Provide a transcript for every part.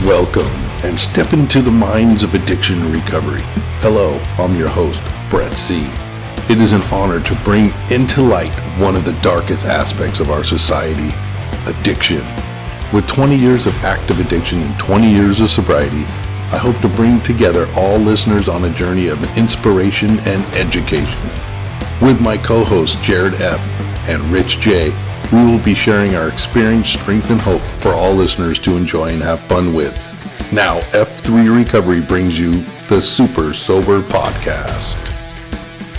Welcome and step into the minds of addiction and recovery. Hello, I'm your host, Brett C. It is an honor to bring into light one of the darkest aspects of our society, addiction. With 20 years of active addiction and 20 years of sobriety, I hope to bring together all listeners on a journey of inspiration and education. With my co-hosts Jared F. and Rich J., we will be sharing our experience, strength, and hope for all listeners to enjoy and have fun with. Now, F3 Recovery brings you the Super Sober Podcast.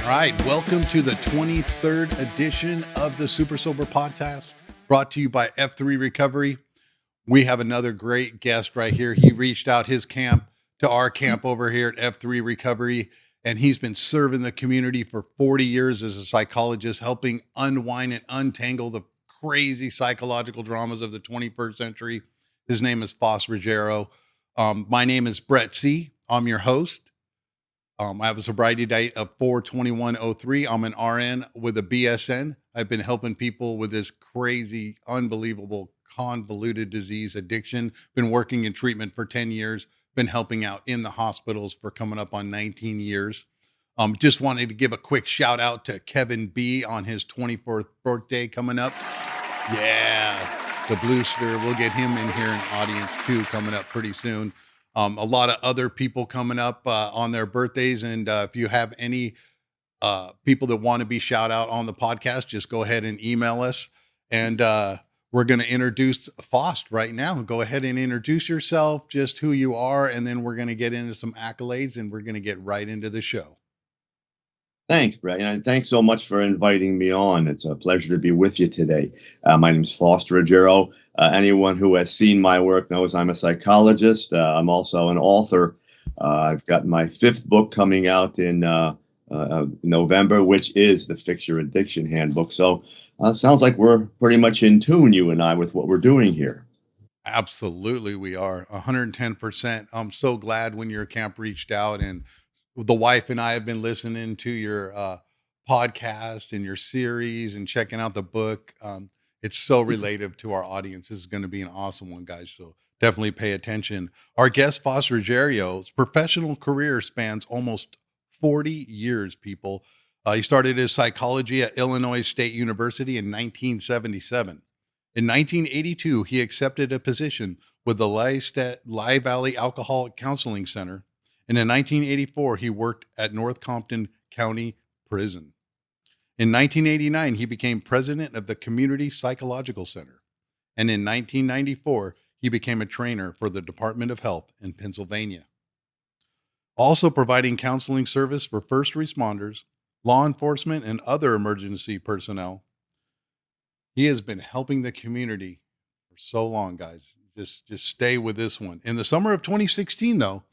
All right, welcome to the 23rd edition of the Super Sober Podcast, brought to you by F3 Recovery. We have another great guest right here. He reached out his camp to our camp over here at F3 Recovery, and he's been serving the community for 40 years as a psychologist, helping unwind and untangle the crazy psychological dramas of the 21st century. His name is Faust Ruggiero. My name is Brett C. I'm your host. I have a sobriety date of 4/21/03. I'm an RN with a BSN. I've been helping people with this crazy, unbelievable, convoluted disease addiction. Been working in treatment for 10 years. Been helping out in the hospitals for coming up on 19 years. Just wanted to give a quick shout out to Kevin B on his 24th birthday coming up. Yeah, the Bluester. We'll get him in here in audience too coming up pretty soon. A lot of other people coming up on their birthdays. And if you have any people that want to be shout out on the podcast, just go ahead and email us. And we're going to introduce Faust right now. Go ahead and introduce yourself, just who you are. And then we're going to get into some accolades and we're going to get right into the show. Thanks, Brett. And thanks so much for inviting me on. It's a pleasure to be with you today. My name is Faust Ruggiero. Anyone who has seen my work knows I'm a psychologist. I'm also an author. I've got my 5th book coming out in November, which is the Fix Your Addiction Handbook. So sounds like we're pretty much in tune, you and I, with what we're doing here. Absolutely, we are 110%. I'm so glad when your camp reached out, and the wife and I have been listening to your podcast and your series and checking out the book. It's so relative to our audience. This is going to be an awesome one, guys. So definitely pay attention. Our guest, Faust Ruggiero's professional career spans almost 40 years, people. He started his psychology at Illinois State University in 1977. In 1982, he accepted a position with the Lehigh Valley Alcoholic Counseling Center. And in 1984, he worked at North Compton County Prison. In 1989, he became president of the Community Psychological Center. And in 1994, he became a trainer for the Department of Health in Pennsylvania. Also providing counseling service for first responders, law enforcement, and other emergency personnel. He has been helping the community for so long, guys. Just stay with this one. In the summer of 2016, though,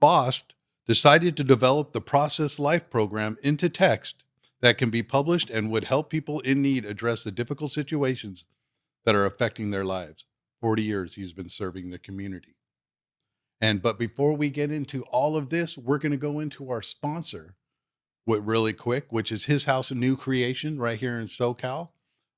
Faust decided to develop the Process Life program into text that can be published and would help people in need address the difficult situations that are affecting their lives. 40 years he's been serving the community. But before we get into all of this, we're going to go into our sponsor really quick, which is His House, a New Creation right here in SoCal.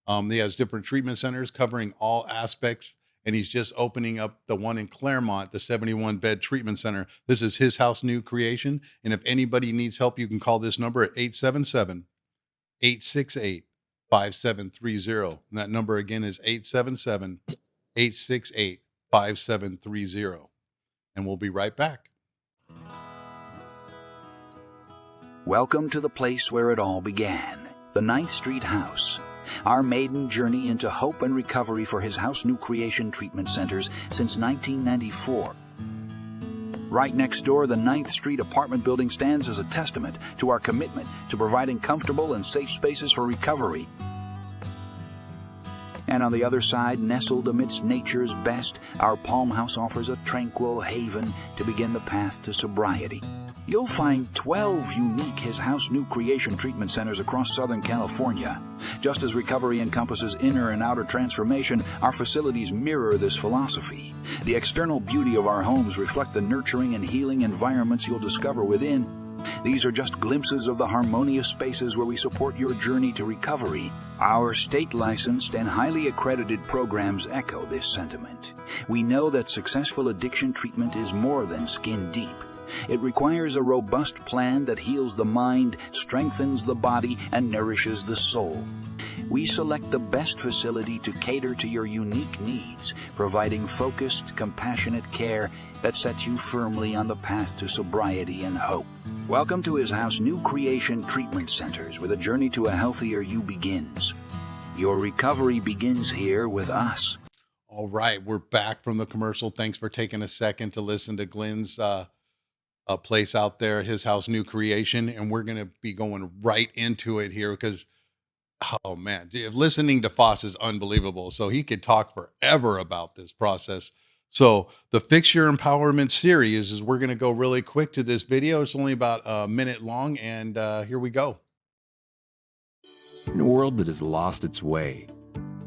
He has different treatment centers covering all aspects. And he's just opening up the one in Claremont, the 71-bed treatment center. This is His House New Creation. And if anybody needs help, you can call this number at 877-868-5730. And that number again is 877-868-5730. And we'll be right back. Welcome to the place where it all began, the 9th Street House. Our maiden journey into hope and recovery for His House New Creation treatment centers since 1994. Right next door, the 9th Street apartment building stands as a testament to our commitment to providing comfortable and safe spaces for recovery. And on the other side, nestled amidst nature's best, our Palm House offers a tranquil haven to begin the path to sobriety. You'll find 12 unique His House New Creation treatment centers across Southern California. Just as recovery encompasses inner and outer transformation, our facilities mirror this philosophy. The external beauty of our homes reflect the nurturing and healing environments you'll discover within. These are just glimpses of the harmonious spaces where we support your journey to recovery. Our state-licensed and highly accredited programs echo this sentiment. We know that successful addiction treatment is more than skin deep. It requires a robust plan that heals the mind, strengthens the body, and nourishes the soul. We select the best facility to cater to your unique needs, providing focused, compassionate care that sets you firmly on the path to sobriety and hope. Welcome to His House New Creation Treatment Centers, where the journey to a healthier you begins. Your recovery begins here with us. All right, we're back from the commercial. Thanks for taking a second to listen to Glenn's place out there, His House New Creation, and we're going to be going right into it here because, oh man, listening to Faust is unbelievable. So he could talk forever about this process. So the Fix Your Empowerment series is we're going to go really quick to this video. It's only about a minute long, and here we go. In a world that has lost its way,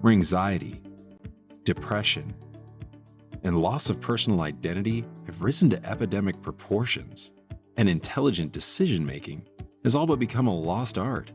where anxiety, depression, and loss of personal identity have risen to epidemic proportions, and intelligent decision-making has all but become a lost art,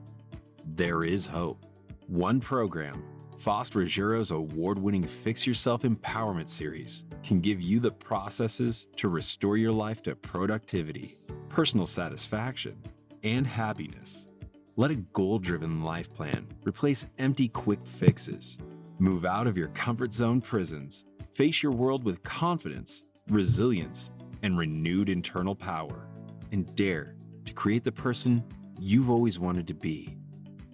there is hope. One program, Faust Ruggiero's award-winning Fix Yourself Empowerment series, can give you the processes to restore your life to productivity, personal satisfaction, and happiness. Let a goal-driven life plan replace empty quick fixes. Move out of your comfort zone prisons. Face your world with confidence, resilience, and renewed internal power. And dare to create the person you've always wanted to be.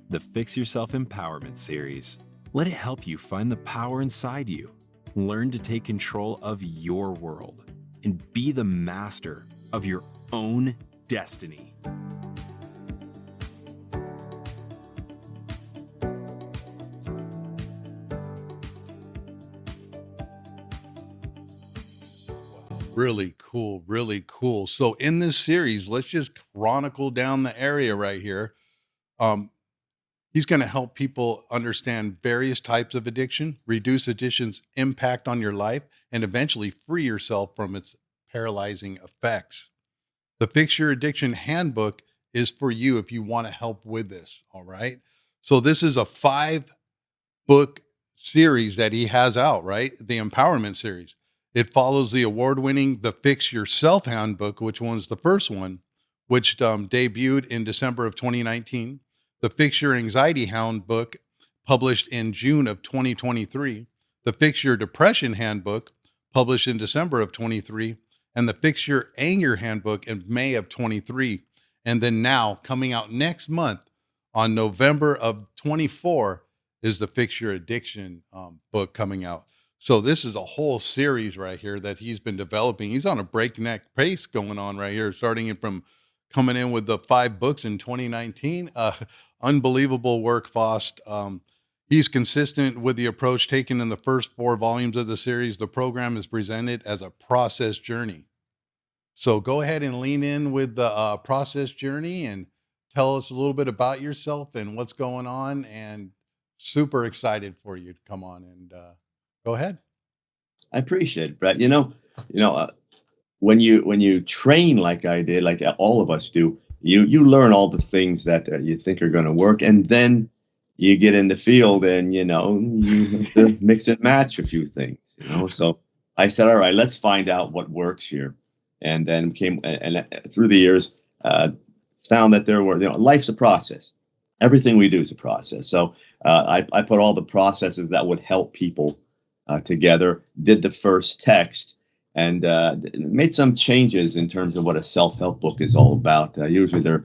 The Fix Yourself Empowerment series. Let it help you find the power inside you. Learn to take control of your world and be the master of your own destiny. Really cool, really cool. So in this series, let's just chronicle down the area right here. He's going to help people understand various types of addiction, reduce addiction's impact on your life, and eventually free yourself from its paralyzing effects. The Fix Your Addiction Handbook is for you if you want to help with this, all right? So this is a 5-book series that he has out, right? The Empowerment series. It follows the award-winning The Fix Yourself Handbook, which was the first one, which debuted in December of 2019. The Fix Your Anxiety Handbook, published in June of 2023. The Fix Your Depression Handbook, published in December of 23. And the Fix Your Anger Handbook in May of 23. And then now, coming out next month on November of 24, is the Fix Your Addiction book coming out. So this is a whole series right here that he's been developing. He's on a breakneck pace going on right here, starting from coming in with the 5 books in 2019. Unbelievable work, Faust. He's consistent with the approach taken in the first 4 volumes of the series. The program is presented as a process journey. So go ahead and lean in with the process journey and tell us a little bit about yourself and what's going on. And super excited for you to come on and go ahead. I appreciate it, Brett. When you train like I did, like all of us do, you learn all the things that you think are going to work, and then you get in the field and you have to mix and match a few things. So I said, all right, let's find out what works here, and then through the years found that there were life's a process. Everything we do is a process. So I put all the processes that would help people together, did the first text, and made some changes in terms of what a self-help book is all about. Usually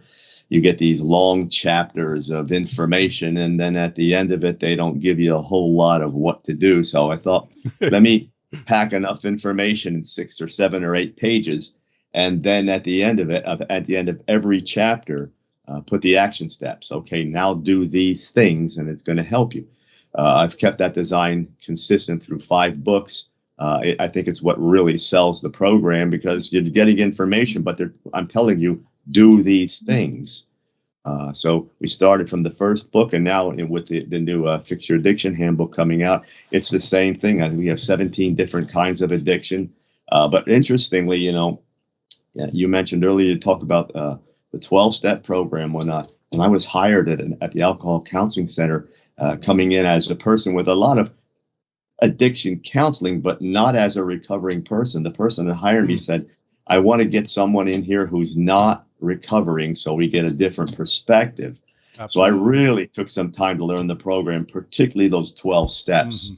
you get these long chapters of information, and then at the end of it, they don't give you a whole lot of what to do. So I thought, let me pack enough information in 6 or 7 or 8 pages, and then at the end of it, at the end of every chapter, put the action steps. Okay, now do these things, and it's going to help you. I've kept that design consistent through 5 books. I think it's what really sells the program, because you're getting information, but I'm telling you, do these things. So we started from the first book, and now with the new Fix Your Addiction Handbook coming out, it's the same thing. We have 17 different kinds of addiction. But interestingly, you mentioned earlier, you talk about the 12-step program when I was hired at the Alcohol Counseling Center, coming in as a person with a lot of addiction counseling, but not as a recovering person. The person that hired me said, I want to get someone in here who's not recovering so we get a different perspective. Absolutely. So I really took some time to learn the program, particularly those 12 steps.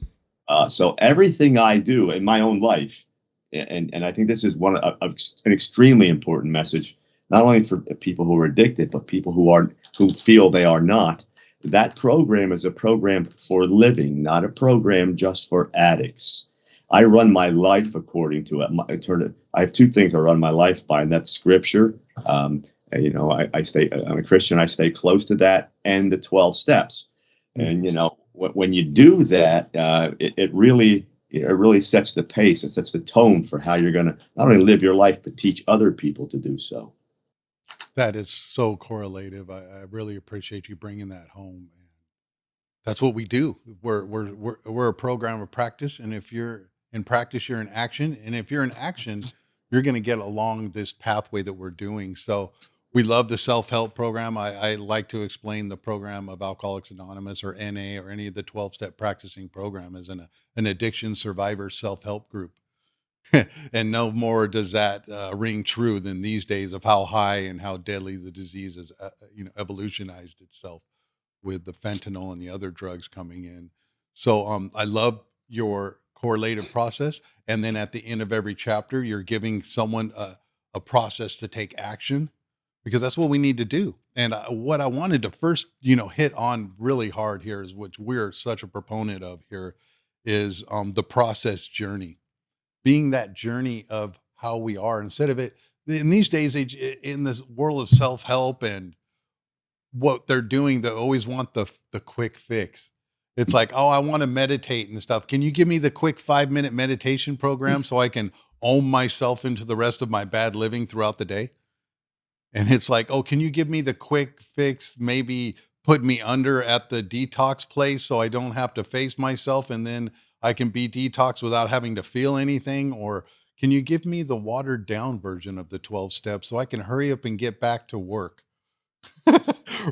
So everything I do in my own life, and I think this is an extremely important message, not only for people who are addicted, but people who feel they are not. That program is a program for living, not a program just for addicts. I run my life according to it. I have two things I run my life by, and that's scripture. I'm a Christian. I stay close to that, and the 12 steps. And when you do that, it really sets the pace. It sets the tone for how you're going to not only live your life but teach other people to do so. That is so correlative. I really appreciate you bringing that home. That's what we do. We're a program of practice, and if you're in practice, you're in action, and if you're in action, you're going to get along this pathway that we're doing. So we love the self-help program. I like to explain the program of Alcoholics Anonymous or NA or any of the 12-step practicing program as an addiction survivor self-help group. And no more does that ring true than these days of how high and how deadly the disease has evolutionized itself with the fentanyl and the other drugs coming in. So I love your correlative process. And then at the end of every chapter, you're giving someone a process to take action, because that's what we need to do. And what I wanted to first, hit on really hard here is, which we're such a proponent of here, is the process journey. Being that journey of how we are, instead of it in these days, in this world of self-help and what they're doing, they always want the quick fix. It's like, oh, I want to meditate and stuff. Can you give me the quick 5-minute meditation program so I can own myself into the rest of my bad living throughout the day? And it's like, oh, can you give me the quick fix, maybe put me under at the detox place so I don't have to face myself, and then I can be detoxed without having to feel anything? Or can you give me the watered down version of the 12 steps so I can hurry up and get back to work?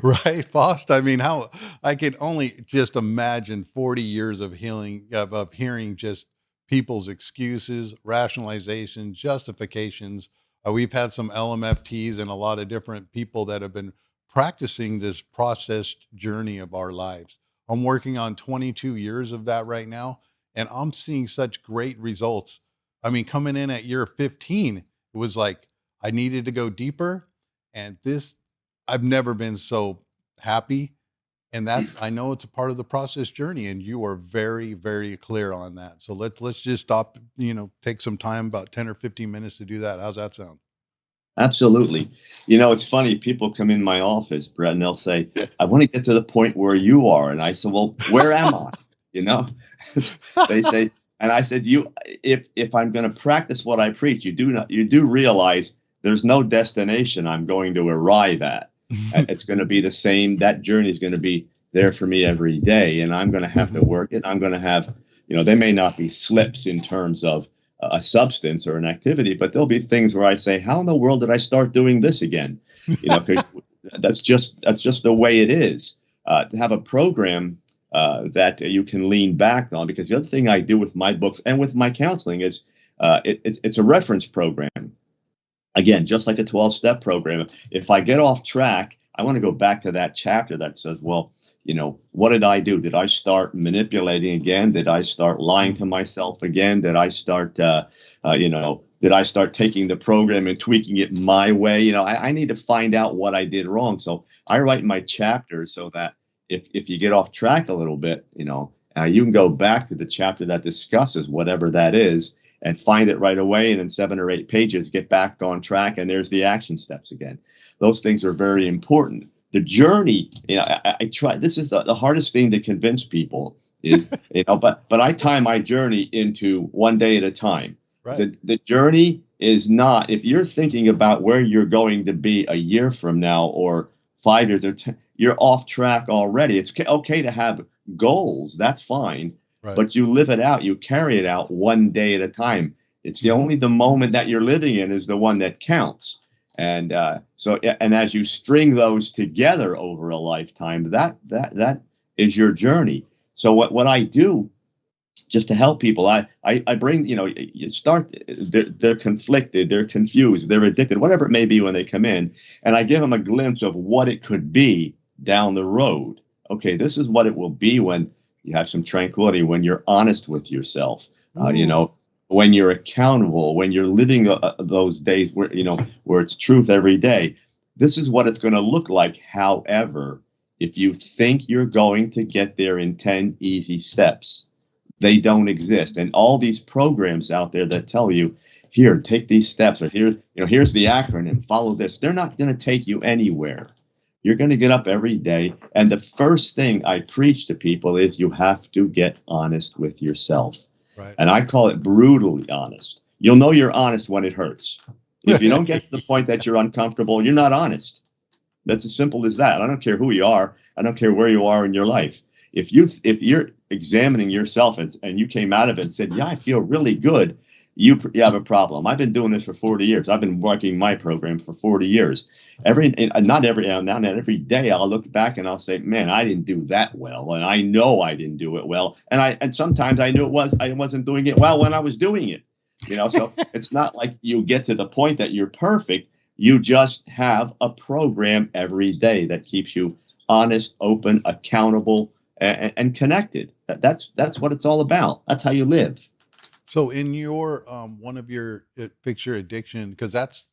Right, Faust? I mean, how I can only just imagine 40 years of healing, of hearing just people's excuses, rationalizations, justifications. We've had some LMFTs and a lot of different people that have been practicing this processed journey of our lives. I'm working on 22 years of that right now, and I'm seeing such great results. I mean, coming in at year 15, it was like I needed to go deeper, and I've never been so happy. And I know it's a part of the process journey, and you are very, very clear on that. So let's just stop, take some time, about 10 or 15 minutes to do that. How's that sound? Absolutely. It's funny. People come in my office, Brett, and they'll say, I want to get to the point where you are. And I said, well, where am I? They say, and I said, if I'm going to practice what I preach, you do realize there's no destination I'm going to arrive at. It's going to be the same. That journey is going to be there for me every day, and I'm going to have to work it. I'm going to have, they may not be slips in terms of a substance or an activity, but there'll be things where I say, how in the world did I start doing this again? 'Cause that's just the way it is. To have a program that you can lean back on, because the other thing I do with my books and with my counseling is it's a reference program. Again, just like a 12-step program, if I get off track, I want to go back to that chapter that says, well, what did I do? Did I start manipulating again? Did I start lying to myself again? Did I start, did I start taking the program and tweaking it my way? I need to find out what I did wrong. So I write my chapters so that if you get off track a little bit, you can go back to the chapter that discusses whatever that is, and find it right away, and in 7 or 8 pages, get back on track, and there's the action steps again. Those things are very important. The journey, I try. This is the hardest thing to convince people is, but I tie my journey into one day at a time. Right. The journey is not, if you're thinking about where you're going to be a year from now or 5 years or 10, you're off track already. It's okay to have goals. That's fine. Right. But you live it out, you carry it out one day at a time. It's the moment that you're living in is the one that counts. And and as you string those together over a lifetime, that is your journey. So what I do just to help people, I bring, you start, they're conflicted, they're confused, they're addicted, whatever it may be when they come in, and I give them a glimpse of what it could be down the road. Okay, this is what it will be when you have some tranquility, when you're honest with yourself, when you're accountable, when you're living those days where, where it's truth every day. This is what it's going to look like. However, if you think you're going to get there in 10 easy steps, they don't exist. And all these programs out there that tell you, here, take these steps, or here, here's the acronym, follow this. They're not going to take you anywhere. You're going to get up every day. And the first thing I preach to people is you have to get honest with yourself. Right. And I call it brutally honest. You'll know you're honest when it hurts. If you don't get to the point that you're uncomfortable, you're not honest. That's as simple as that. I don't care who you are. I don't care where you are in your life. If you're examining yourself and you came out of it and said, yeah, I feel really good, you have a problem. I've been doing this for 40 years. I've been working my program for 40 years. Not every day I'll look back and I'll say, man, I didn't do that well. And I know I didn't do it well. And sometimes I knew I wasn't doing it well when I was doing it. So it's not like you get to the point that you're perfect. You just have a program every day that keeps you honest, open, accountable, and connected. That's what it's all about. That's how you live. So in your one of your Fix Your Addiction, because that's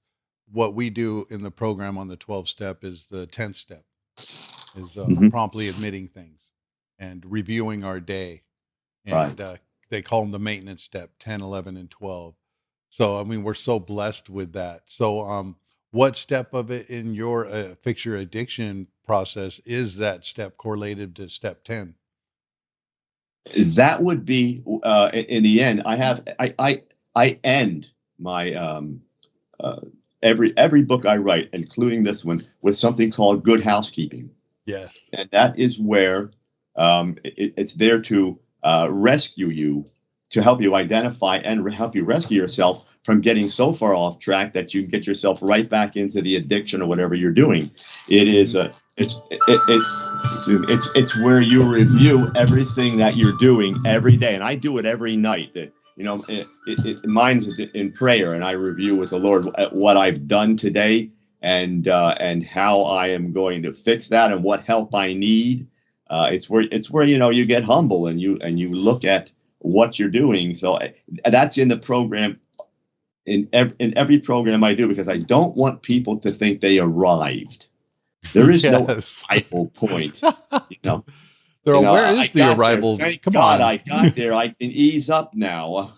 what we do in the program on the 12 step, is the 10th step, is promptly admitting things and reviewing our day. And they call them the maintenance step, 10, 11, and 12. So, I mean, we're so blessed with that. So what step of it in your Fix Your Addiction process is that step correlated to step 10? That would be in the end. I end my every book I write, including this one, with something called good housekeeping. Yes, and that is where it's there to rescue you, to help you identify and help you rescue yourself from getting so far off track that you get yourself right back into the addiction or whatever you're doing. It is it's where you review everything that you're doing every day, and I do it every night. Mine's in prayer, and I review with the Lord what I've done today and how I am going to fix that and what help I need. It's where you get humble and you look at what you're doing. So that's in the program. In every program I do, because I don't want people to think they arrived. There is no arrival point. Where is the arrival? Thank Come God on. I got there. I can ease up now.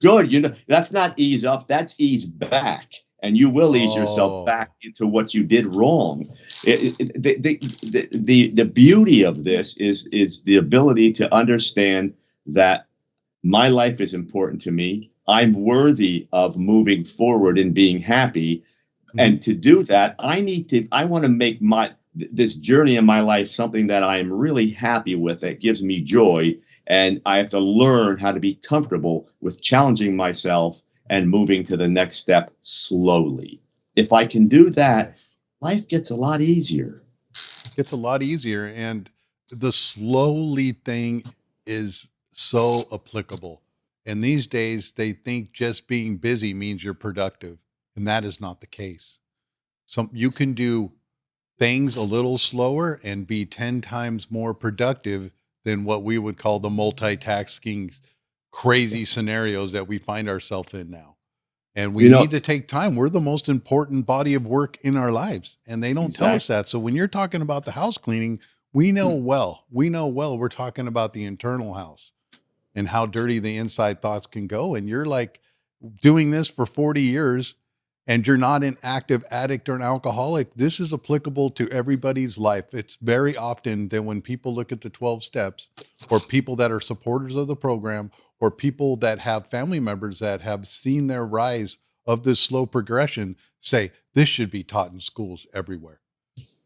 Good. That's not ease up. That's ease back. And you will ease yourself back into what you did wrong. The beauty of this is the ability to understand that my life is important to me. I'm worthy of moving forward and being happy. And to do that, I want to make this journey in my life something that I am really happy with, that gives me joy. And I have to learn how to be comfortable with challenging myself and moving to the next step slowly. If I can do that, life gets a lot easier. It's a lot easier. And the slowly thing is so applicable. And these days, they think just being busy means you're productive. And that is not the case. You can do things a little slower and be 10 times more productive than what we would call the multitasking crazy scenarios that we find ourselves in now. And we need to take time. We're the most important body of work in our lives, and they don't tell us that. So when you're talking about the house cleaning, we know well we're talking about the internal house and how dirty the inside thoughts can go. And you're like doing this for 40 years and you're not an active addict or an alcoholic. This is applicable to everybody's life. It's very often that when people look at the 12 steps, or people that are supporters of the program, or people that have family members that have seen their rise of this slow progression, say, this should be taught in schools everywhere.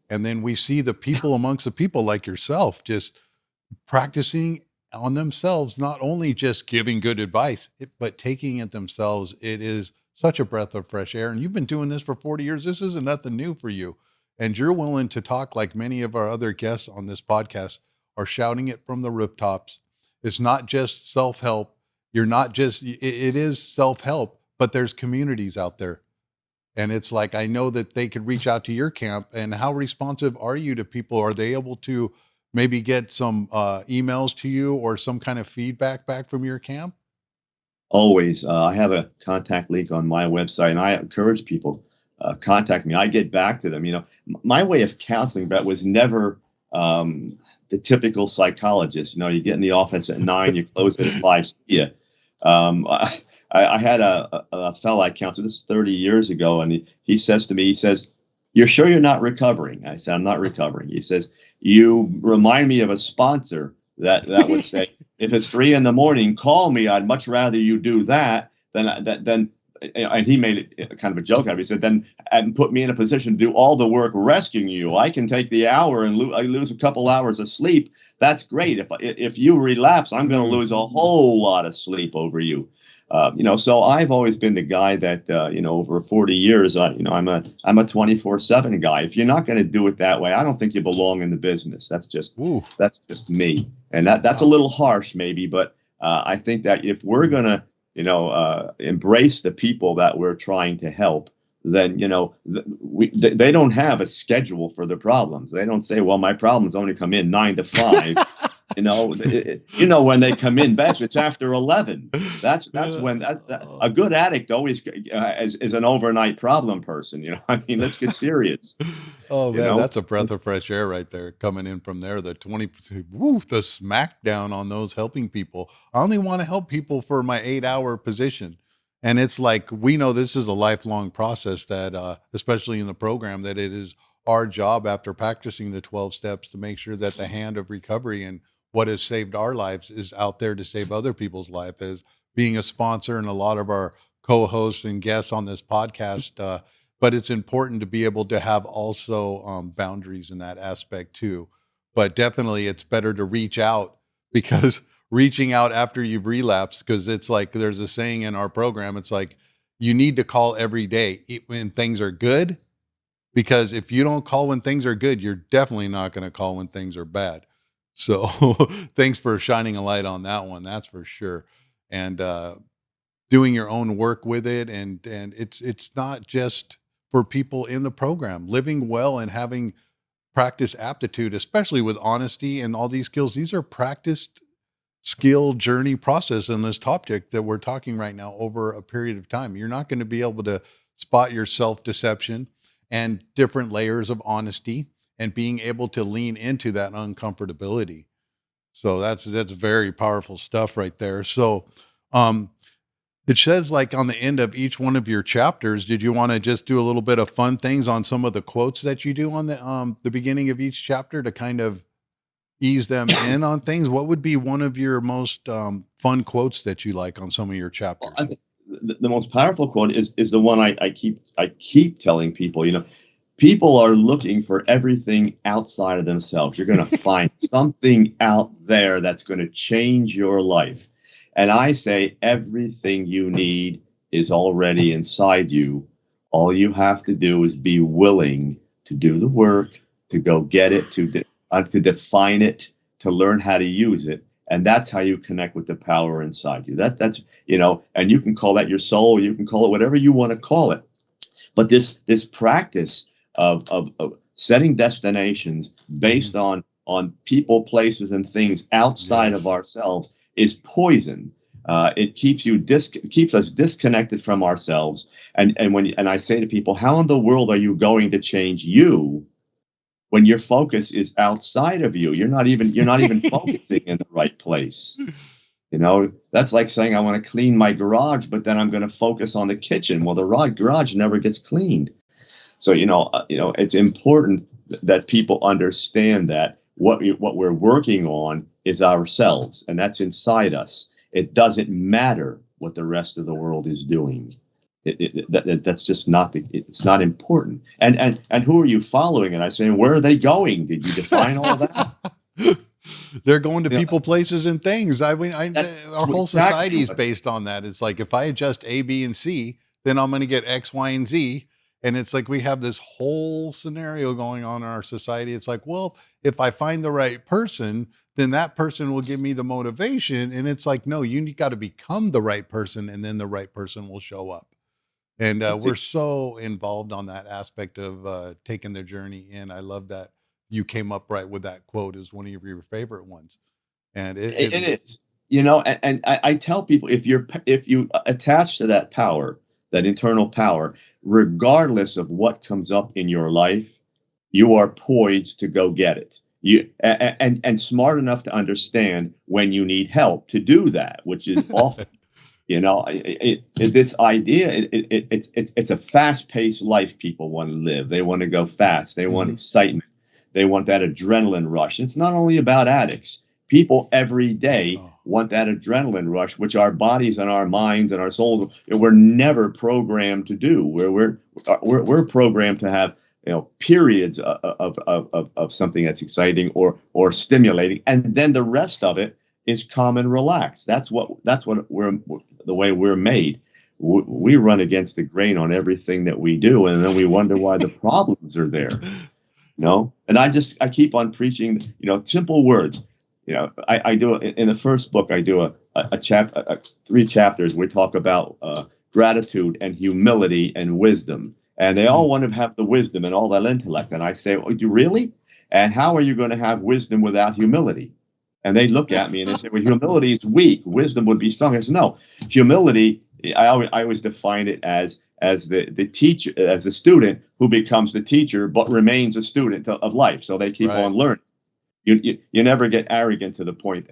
And then we see the people amongst the people like yourself just practicing on themselves, not only just giving good advice, but taking it themselves. It is such a breath of fresh air. And you've been doing this for 40 years. This isn't nothing new for you. And you're willing to talk like many of our other guests on this podcast are shouting it from the rooftops. It's not just self-help. You're not just, it is self-help, but there's communities out there. And it's like, I know that they could reach out to your camp. And how responsive are you to people? Are they able to maybe get some emails to you or some kind of feedback back from your camp? Always. I have a contact link on my website, and I encourage people, contact me. I get back to them. My way of counseling, Brett, was never the typical psychologist. You get in the office at 9, you close it at 5. See ya. I had a fellow I counseled, this is 30 years ago, and he says to me, he says, "You're sure you're not recovering?" I said, "I'm not recovering." He says, "You remind me of a sponsor that would say, if it's 3 a.m, call me. I'd much rather you do that than." And he made it kind of a joke out of it. He said, "Then and put me in a position to do all the work rescuing you. I can take the hour and I lose a couple hours of sleep. That's great. If you relapse, I'm going to lose a whole lot of sleep over you." So I've always been the guy that, over 40 years, I'm a 24/7 guy. If you're not going to do it that way, I don't think you belong in the business. That's just me. And that's a little harsh maybe, but I think that if we're going to, embrace the people that we're trying to help, then, they don't have a schedule for their problems. They don't say, well, my problems only come in 9 to 5. When they come in best, it's after 11. That's when a good addict always is an overnight problem person. Let's get serious. Oh man, that's a breath of fresh air right there coming in from there. The the smackdown on those helping people. I only want to help people for my 8-hour position. And it's like, we know this is a lifelong process that, especially in the program, that it is our job after practicing the 12 steps to make sure that the hand of recovery and what has saved our lives is out there to save other people's life. As being a sponsor and a lot of our co-hosts and guests on this podcast, but it's important to be able to have also boundaries in that aspect too. But definitely it's better to reach out, because reaching out after you've relapsed, because it's like, there's a saying in our program, it's like, you need to call every day when things are good, because if you don't call when things are good, you're definitely not going to call when things are bad. So thanks for shining a light on that one. That's for sure. And doing your own work with it. And it's not just for people in the program. Living well and having practice aptitude, especially with honesty and all these skills. These are practiced skill journey process in this topic that we're talking right now over a period of time. You're not going to be able to spot your self-deception and different layers of honesty and being able to lean into that uncomfortability. So that's very powerful stuff right there. So it says, like, on the end of each one of your chapters, did you want to just do a little bit of fun things on some of the quotes that you do on the beginning of each chapter to kind of ease them in on things? What would be one of your most fun quotes that you like on some of your chapters? Well, I think the most powerful quote is the one I keep telling people. People are looking for everything outside of themselves. You're going to find something out there that's going to change your life. And I say everything you need is already inside you. All you have to do is be willing to do the work, to go get it, to define it, to learn how to use it. And that's how you connect with the power inside you. That's and you can call that your soul. You can call it whatever you want to call it. But this practice of setting destinations based on people, places, and things outside of ourselves is poison. It keeps us disconnected from ourselves. And I say to people, how in the world are you going to change you when your focus is outside of you? You're not even focusing in the right place. That's like saying I want to clean my garage, but then I'm going to focus on the kitchen. Well, the garage never gets cleaned. So, it's important that people understand that what we're working on is ourselves, and that's inside us. It doesn't matter what the rest of the world is doing. That's just not it's not important. And who are you following? And I say, where are they going? Did you define all that? They're going to people, places, and things. Our whole society is based on that. It's like, if I adjust A, B, and C, then I'm going to get X, Y, and Z. And it's like we have this whole scenario going on in our society. It's like, well, if I find the right person, then that person will give me the motivation. And it's like, no, you got to become the right person, and then the right person will show up. And That's we're it. so involved on that aspect of taking the journey in. I love that you came up right with that quote as one of your favorite ones. And It is, and I tell people, if you attach to that power, that internal power, regardless of what comes up in your life, you are poised to go get it. And smart enough to understand when you need help to do that, which is often, this idea. It's a fast-paced life people want to live. They want to go fast. They want excitement. They want that adrenaline rush. It's not only about addicts. People every day want that adrenaline rush, which our bodies and our minds and our souls, we're never programmed to do. We're programmed to have periods of something that's exciting or stimulating, and then the rest of it is calm and relaxed. That's what we're the way we're made. We run against the grain on everything that we do, and then we wonder why the problems are there. And I keep on preaching, simple words. I do in the first book. I do a 3 chapters. We talk about gratitude and humility and wisdom, and they all want to have the wisdom and all that intellect. And I say, "Oh, you really? And how are you going to have wisdom without humility?" And they look at me and they say, "Well, humility is weak. Wisdom would be strong." I said, "No, humility. I always define it as the teacher, as the student who becomes the teacher, but remains a student of life. So they keep on learning. You never get arrogant to the point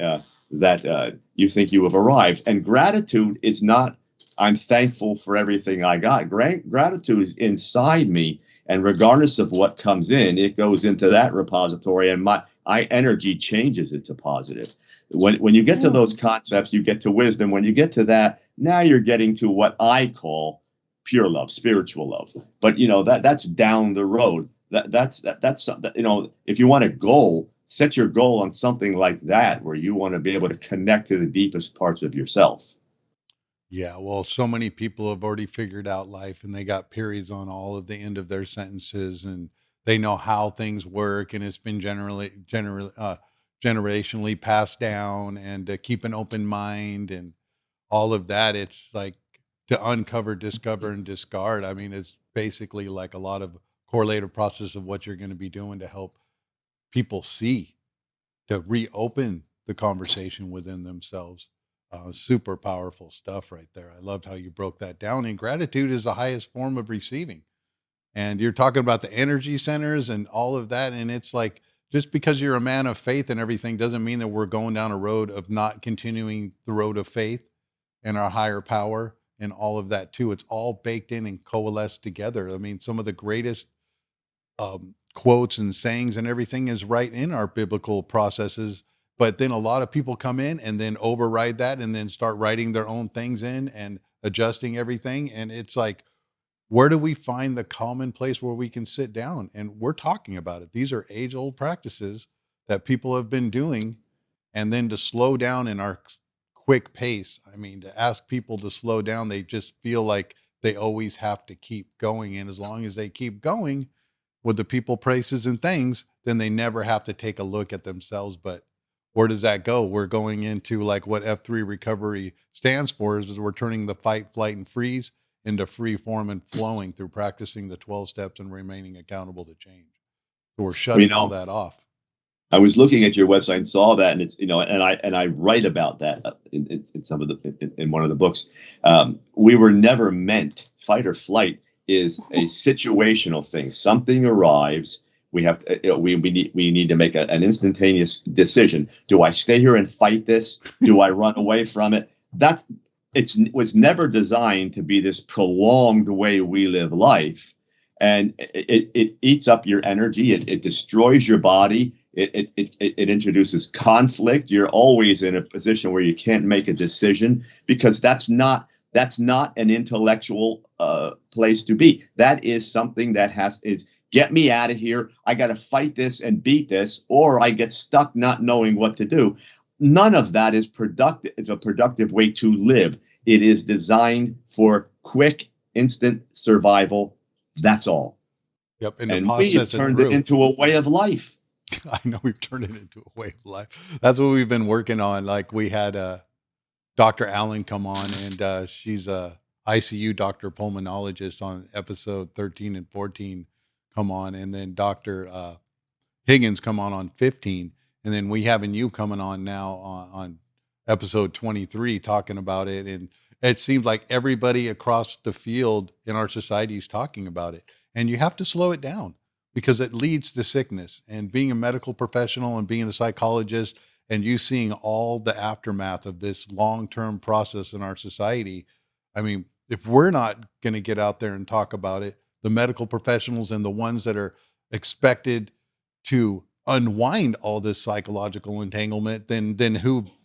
that you think you have arrived. And gratitude is not, I'm thankful for everything I got. Gratitude is inside me. And regardless of what comes in, it goes into that repository, and my energy changes it to positive. When you get to those concepts, you get to wisdom. When you get to that, now you're getting to what I call pure love, spiritual love. But that's down the road. That's if you want a goal, set your goal on something like that, where you want to be able to connect to the deepest parts of yourself. Yeah, well, so many people have already figured out life, and they got periods on all of the end of their sentences, and they know how things work, and it's been generationally passed down, and to keep an open mind and all of that. It's like to uncover, discover, and discard. I mean, it's basically like a lot of correlative process of what you're going to be doing to help people see, to reopen the conversation within themselves. Super powerful stuff right there. I loved how you broke that down. And gratitude is the highest form of receiving. And you're talking about the energy centers and all of that. And it's like, just because you're a man of faith and everything doesn't mean that we're going down a road of not continuing the road of faith and our higher power and all of that too. It's all baked in and coalesced together. I mean, some of the greatest quotes and sayings and everything is right in our biblical processes. But then a lot of people come in and then override that and then start writing their own things in and adjusting everything. And it's like, where do we find the common place where we can sit down? And we're talking about it. These are age-old practices that people have been doing. And then to slow down in our quick pace, I mean, to ask people to slow down, they just feel like they always have to keep going. And as long as they keep going with the people, places, and things, then they never have to take a look at themselves. But where does that go? We're going into like what F3 recovery stands for, is we're turning the fight, flight, and freeze into free form and flowing through practicing the 12 steps and remaining accountable to change. So we're shutting all that off. I was looking at your website and saw that, and it's and I write about that in some of in one of the books. We were never meant, fight or flight is a situational thing. Something arrives. We have to, we need to make an instantaneous decision. Do I stay here and fight this? Do I run away from it? It was never designed to be this prolonged way we live life, and it eats up your energy. It destroys your body. It introduces conflict. You're always in a position where you can't make a decision, because that's not an intellectual place to be. That is something that is get me out of here. I got to fight this and beat this, or I get stuck not knowing what to do. None of that is productive. It's a productive way to live. It is designed for quick instant survival. That's all. Yep. And to And we've process it turned it through. into a way of life. I know we've turned it into a way of life. That's what we've been working on. Like we had Dr. Allen come on, and she's a ICU doctor pulmonologist on episode 13 and 14 come on, and then Dr. Higgins come on 15, and then we having you coming on now on episode 23 talking about it. And it seems like everybody across the field in our society is talking about it, and you have to slow it down because it leads to sickness. And being a medical professional and being a psychologist and you seeing all the aftermath of this long-term process in our society, I mean, if we're not going to get out there and talk about it, the medical professionals and the ones that are expected to unwind all this psychological entanglement, then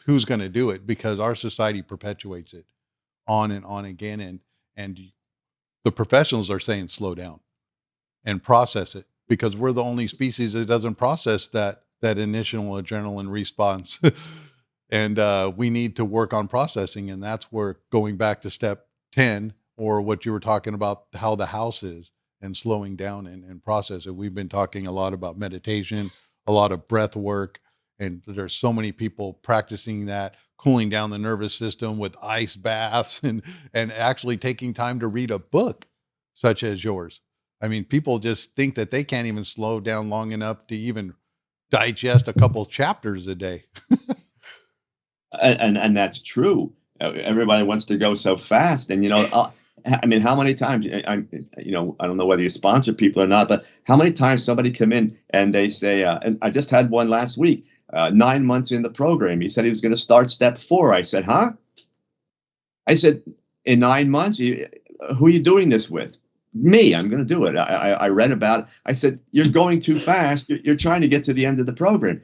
who's going to do it? Because our society perpetuates it on and on again, and the professionals are saying slow down and process it, because we're the only species that doesn't process that initial adrenaline response. And we need to work on processing, and that's where going back to step 10, or what you were talking about, how the house is, and slowing down and process it. We've been talking a lot about meditation, a lot of breath work, and there's so many people practicing that, cooling down the nervous system with ice baths, and actually taking time to read a book such as yours. I mean, people just think that they can't even slow down long enough to even digest a couple chapters a day. And that's true. Everybody wants to go so fast, and I mean, how many times I don't know whether you sponsor people or not, but how many times somebody come in and they say, and I just had one last week, 9 months in the program. He said he was going to start step 4. I said, huh? I said, in 9 months, who are you doing this with? Me. I'm going to do it. I read about it. I said, you're going too fast. You're trying to get to the end of the program.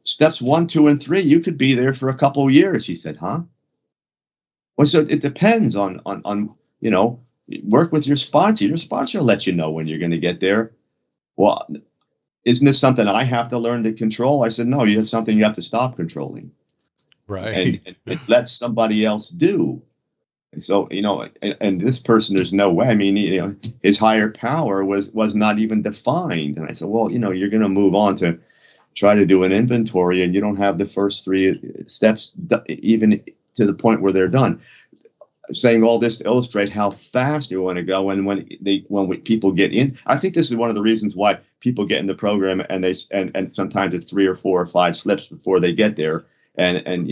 Steps 1, 2, and 3, you could be there for a couple of years. He said, huh? Well, so it depends on work with your sponsor. Your sponsor will let you know when you're going to get there. Well, isn't this something I have to learn to control? I said, no, it's something you have to stop controlling. Right. And let somebody else do. And so, and this person, there's no way. I mean, his higher power was not even defined. And I said, well, you're going to move on to try to do an inventory, and you don't have the first 3 steps even to the point where they're done. Saying all this to illustrate how fast you want to go, and when people get in, I think this is one of the reasons why people get in the program and and sometimes it's 3 or 4 or 5 slips before they get there, and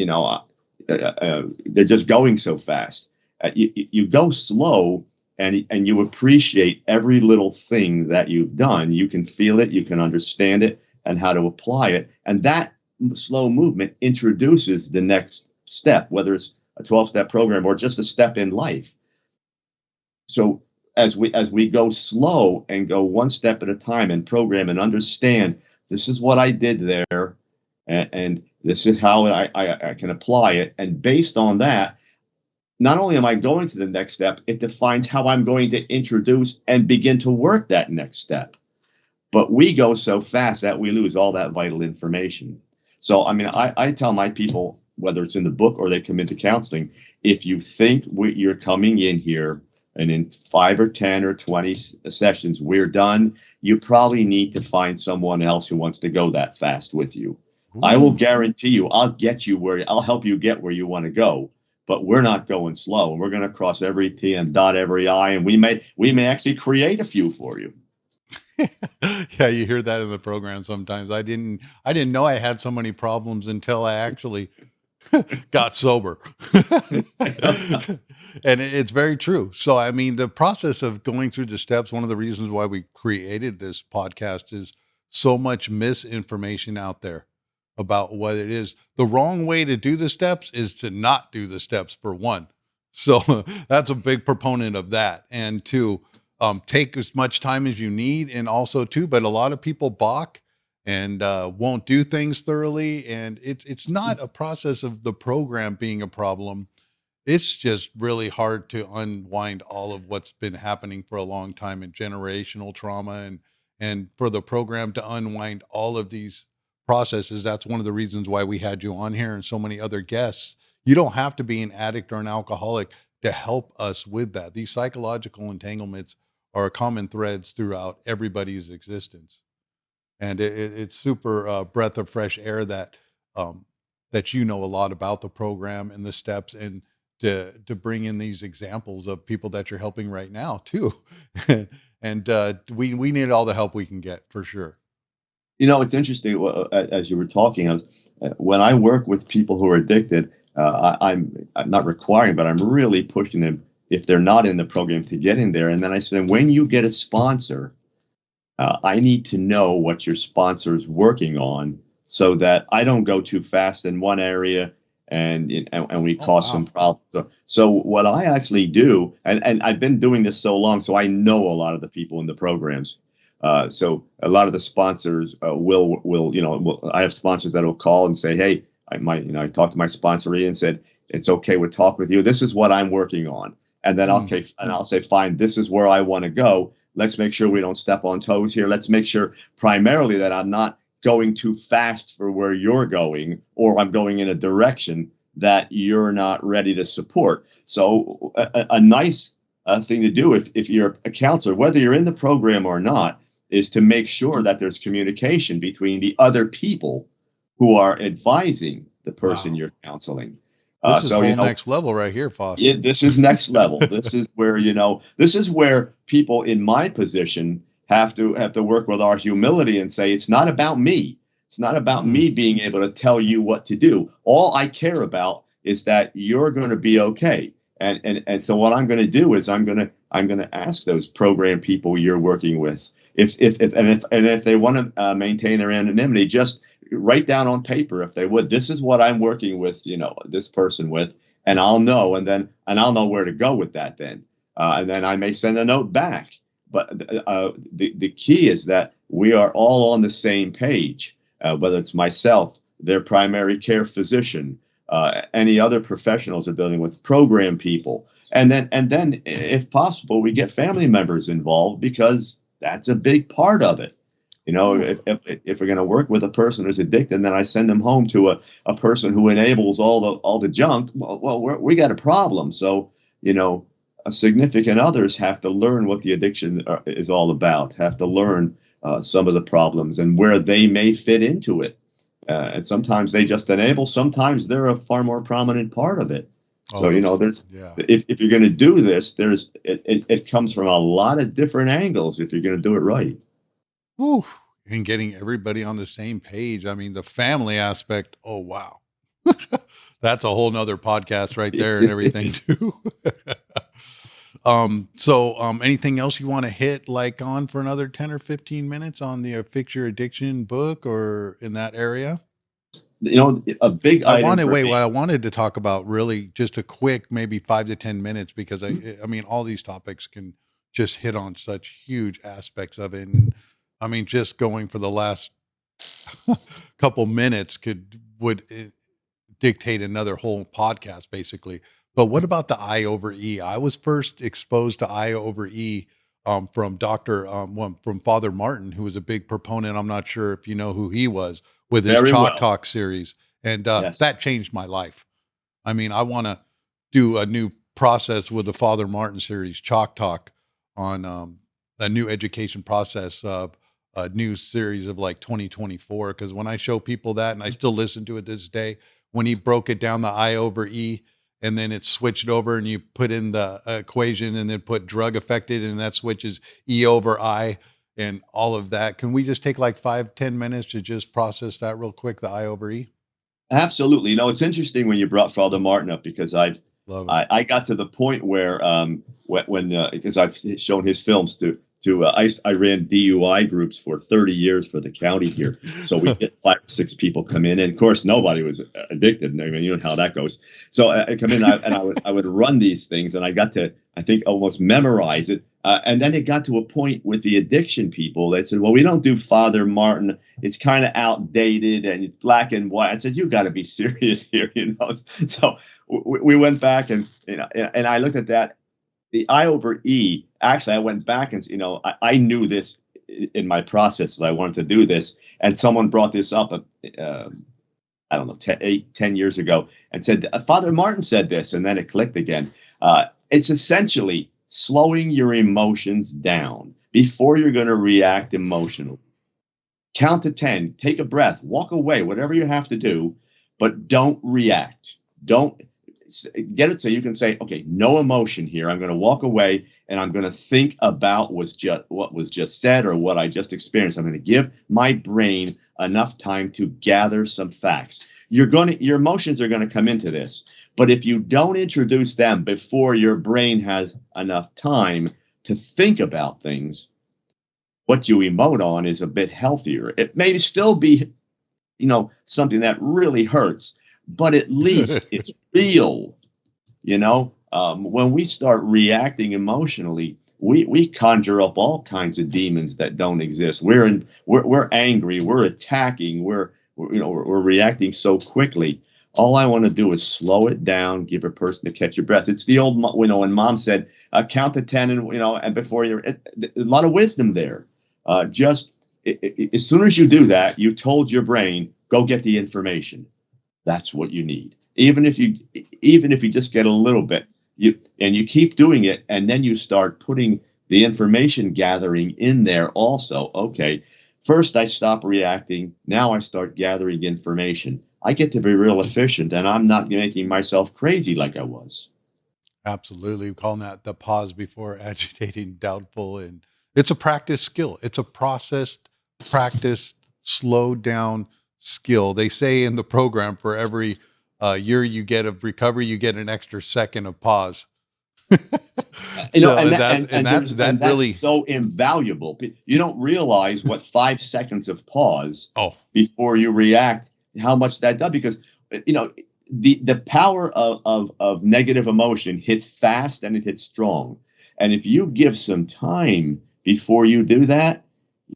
they're just going so fast. You go slow, and you appreciate every little thing that you've done. You can feel it, you can understand it, and how to apply it, and that slow movement introduces the next step, whether it's a 12-step program or just a step in life. So as we go slow and go one step at a time and program and understand, this is what I did there, and this is how I can apply it. And based on that, not only am I going to the next step, it defines how I'm going to introduce and begin to work that next step. But we go so fast that we lose all that vital information. So, I mean, I tell my people, whether it's in the book or they come into counseling, if you think you're coming in here and in 5 or 10 or 20 sessions, we're done, you probably need to find someone else who wants to go that fast with you. Ooh. I will guarantee you, I'll help you get where you want to go, but we're not going slow. We're going to cross every T and dot every I, and we may actually create a few for you. Yeah, you hear that in the program sometimes. I didn't know I had so many problems until I actually got sober. And it's very true. So, I mean, the process of going through the steps, one of the reasons why we created this podcast is so much misinformation out there about what it is. The wrong way to do the steps is to not do the steps, for one. So that's a big proponent of that. And two, take as much time as you need. And also too, but a lot of people balk and won't do things thoroughly. And it's not a process of the program being a problem. It's just really hard to unwind all of what's been happening for a long time in generational trauma, and for the program to unwind all of these processes. That's one of the reasons why we had you on here and so many other guests. You don't have to be an addict or an alcoholic to help us with that. These psychological entanglements are common threads throughout everybody's existence. And it's super breath of fresh air that that you know a lot about the program and the steps, and to bring in these examples of people that you're helping right now too. And we need all the help we can get for sure. It's interesting. As you were talking, when I work with people who are addicted, I'm not requiring, but I'm really pushing them, if they're not in the program, to get in there. And then I said, when you get a sponsor, I need to know what your sponsor is working on, so that I don't go too fast in one area and we cause some problems. So what I actually do, and I've been doing this so long, so I know a lot of the people in the programs. So a lot of the sponsors I have sponsors that will call and say, hey, I talked to my sponsor and said, it's okay, we'll talk with you. This is what I'm working on. And then I'll say, fine, this is where I want to go. Let's make sure we don't step on toes here. Let's make sure primarily that I'm not going too fast for where you're going, or I'm going in a direction that you're not ready to support. So a nice thing to do if you're a counselor, whether you're in the program or not, is to make sure that there's communication between the other people who are advising the person you're counseling. This is next level right here, Faust. Yeah, this is next level. This is where people in my position have to work with our humility and say, it's not about me. It's not about me being able to tell you what to do. All I care about is that you're going to be okay. And so what I'm going to do is I'm going to ask those program people you're working with, if they want to maintain their anonymity, just write down on paper, if they would, this is what I'm working with, this person with, and I'll know, and I'll know where to go with that then. And then I may send a note back. But the key is that we are all on the same page, whether it's myself, their primary care physician, any other professionals are dealing with, program people. And then if possible, we get family members involved, because that's a big part of it. If we're going to work with a person who's addicted, then I send them home to a person who enables all the junk. Well, we got a problem. So, significant others have to learn what the addiction is all about, have to learn some of the problems and where they may fit into it. And sometimes they just enable, sometimes they're a far more prominent part of it. So, if you're going to do this, it comes from a lot of different angles if you're going to do it right. Whew. And getting everybody on the same page. I mean, the family aspect. Oh, wow. That's a whole nother podcast right there and everything too. So anything else you want to hit on for another 10 or 15 minutes on the Fix Your Addiction book or in that area? A big item. I wanted to talk about really just a quick, maybe 5 to 10 minutes, because I mean, all these topics can just hit on such huge aspects of it. And I mean, just going for the last couple minutes would dictate another whole podcast basically. But what about the I over E? I was first exposed to I over E from from Father Martin, who was a big proponent. I'm not sure if you know who he was, with his Chalk Talk series. And that changed my life. I mean, I want to do a new process with the Father Martin series, Chalk Talk, on a new education process of a new series of 2024. Because when I show people that, and I still listen to it this day, when he broke it down, the I over E, and then it switched over and you put in the equation and then put drug affected, and that switches E over I and all of that. Can we just take 5-10 minutes to just process that real quick, the I over E? Absolutely. It's interesting when you brought Father Martin up, because I got to the point where because I've shown his films I ran DUI groups for 30 years for the county here. So we get 5 or 6 people come in, and of course nobody was addicted. I mean, you know how that goes. So I come in I would run these things, and I got to, I think, almost memorize it. And then it got to a point with the addiction people. They said, well, we don't do Father Martin. It's kind of outdated and it's black and white. I said, you got to be serious here, So we went back and I looked at that. The I over E, actually, I went back and, I knew this in my process that I wanted to do this. And someone brought this up, I don't know, 10 years ago, and said, Father Martin said this. And then it clicked again. It's essentially slowing your emotions down before you're going to react emotionally. Count to 10, take a breath, walk away, whatever you have to do, but don't react. Don't get it so you can say, okay, no emotion here. I'm going to walk away and I'm going to think about what was just said or what I just experienced. I'm going to give my brain enough time to gather some facts. Your emotions are going to come into this, but if you don't introduce them before your brain has enough time to think about things, what you emote on is a bit healthier. It may still be, something that really hurts, but at least it's real. When we start reacting emotionally, we conjure up all kinds of demons that don't exist. We're angry, we're attacking, we're reacting so quickly. All I want to do is slow it down, give a person to catch your breath. It's the old, when mom said, count to 10 and before a lot of wisdom there. As soon as you do that, you told your brain, go get the information. That's what you need. Even if you just get a little bit, you keep doing it, and then you start putting the information gathering in there also. Okay, first I stop reacting. Now I start gathering information. I get to be real efficient, and I'm not making myself crazy like I was. Absolutely. We call that the pause before agitating, doubtful. And it's a practice skill. It's a practice, slowed down skill. They say in the program for every year you get of recovery, you get an extra second of pause. That's really so invaluable. You don't realize what 5 seconds of pause before you react, how much that does, because the power of negative emotion hits fast and it hits strong. And if you give some time before you do that,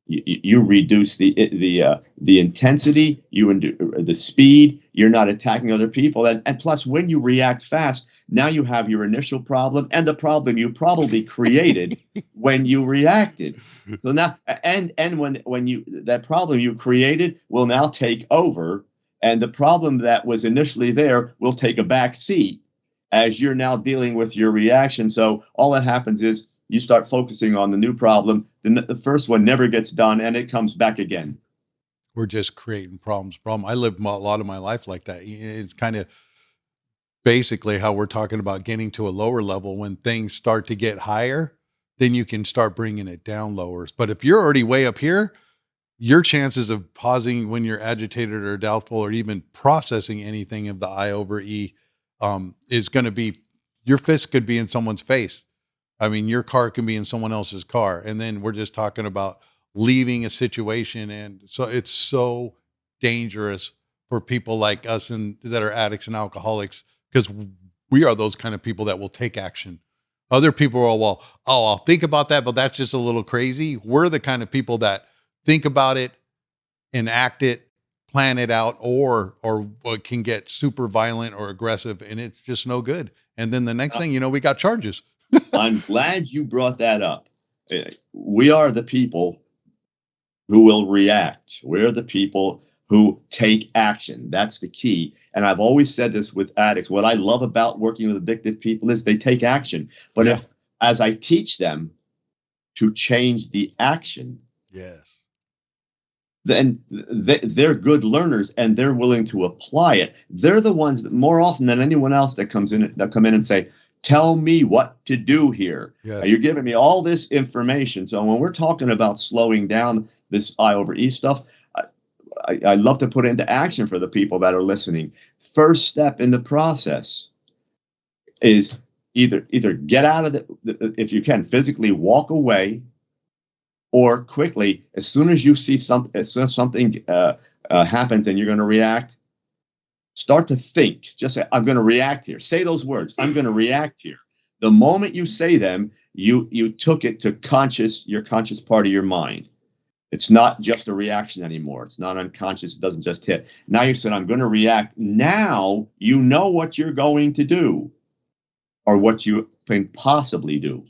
you reduce the intensity, the speed. You're not attacking other people, and plus, when you react fast, now you have your initial problem and the problem you probably created when you reacted. So now, and when that problem you created will now take over, and the problem that was initially there will take a back seat as you're now dealing with your reaction. So all that happens is you start focusing on the new problem, then the first one never gets done, and it comes back again. We're just creating problems. I lived a lot of my life like that. It's kind of basically how we're talking about getting to a lower level. When things start to get higher, then you can start bringing it down lower. But if you're already way up here, your chances of pausing when you're agitated or doubtful or even processing anything of the I over E is going to be, your fist could be in someone's face. I mean, your car can be in someone else's car. And then we're just talking about leaving a situation. And so it's so dangerous for people like us that are addicts and alcoholics, because we are those kind of people that will take action. Other people are, I'll think about that, but that's just a little crazy. We're the kind of people that think about it, enact it, plan it out, or can get super violent or aggressive, and it's just no good. And then the next thing you know, we got charges. I'm glad you brought that up. We are the people who will react. We're the people who take action. That's the key. And I've always said this with addicts. What I love about working with addictive people is they take action. But as I teach them to change the action, then they're good learners and they're willing to apply it. They're the ones that more often than anyone else that come in and say, tell me what to do here. Yes. You're giving me all this information. So when we're talking about slowing down this I over E stuff, I love to put into action for the people that are listening. First step in the process is either get out of if you can, physically walk away, or quickly, as soon as you see something happens and you're going to react, start to think. Just say, I'm going to react here. Say those words. I'm going to react here. The moment you say them, you took it to your conscious part of your mind. It's not just a reaction anymore. It's not unconscious. It doesn't just hit. Now you said, I'm going to react. Now you know what you're going to do or what you can possibly do.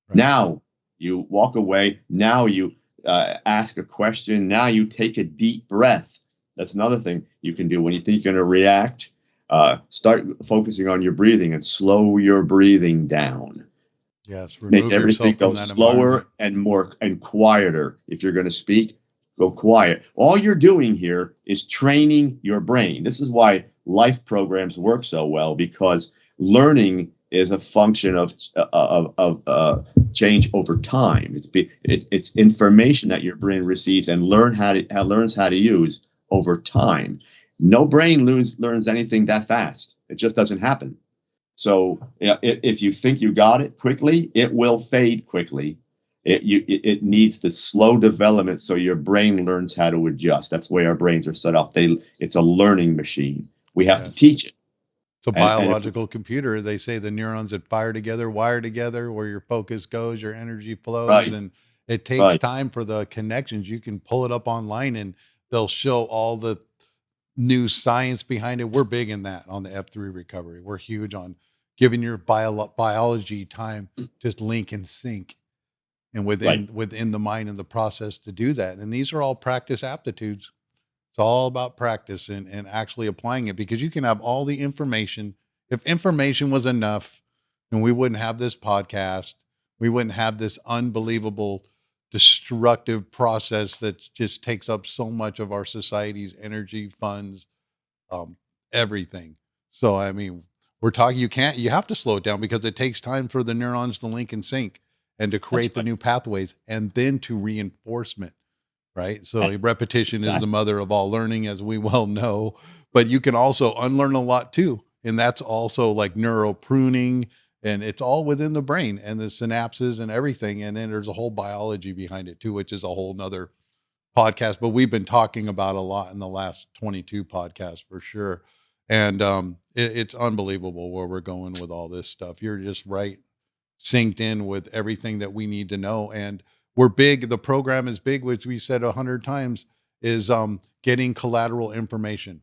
Right. Now you walk away. Now you ask a question. Now you take a deep breath. That's another thing you can do when you think you're going to react. Start focusing on your breathing and slow your breathing down. Yes, Make remove everything yourself from go that slower environment. and quieter. If you're going to speak, go quiet. All you're doing here is training your brain. This is why life programs work so well, because learning is a function of change over time. It's information that your brain receives and learns how to use over time. No brain learns anything that fast. It just doesn't happen. So if you think you got it quickly, it will fade quickly. It needs the slow development so your brain learns how to adjust. That's the way our brains are set up. It's a learning machine. We have to teach it. It's a biological computer. They say the neurons that fire together, wire together, where your focus goes, your energy flows, Right. and it takes time for the connections. You can pull it up online and they'll show all the new science behind it. We're big in that on the F3 recovery. We're huge on giving your biology time to link and sync, and within the mind and the process to do that. And these are all practice aptitudes. It's all about practice and actually applying it, because you can have all the information. If information was enough, then we wouldn't have this podcast. We wouldn't have this unbelievable destructive process that just takes up so much of our society's energy, funds, everything. So, I mean, we're talking, you have to slow it down because it takes time for the neurons to link and sync and to create the new pathways and then to reinforcement, right? So repetition is the mother of all learning, as we well know, but you can also unlearn a lot too. And that's also like neural pruning, and it's all within the brain and the synapses and everything. And then there's a whole biology behind it too, which is a whole nother podcast, but we've been talking about a lot in the last 22 podcasts for sure. And it's unbelievable where we're going with all this stuff. You're just right, synced in with everything that we need to know. And we're big. The program is big, which we said 100 times, is getting collateral information,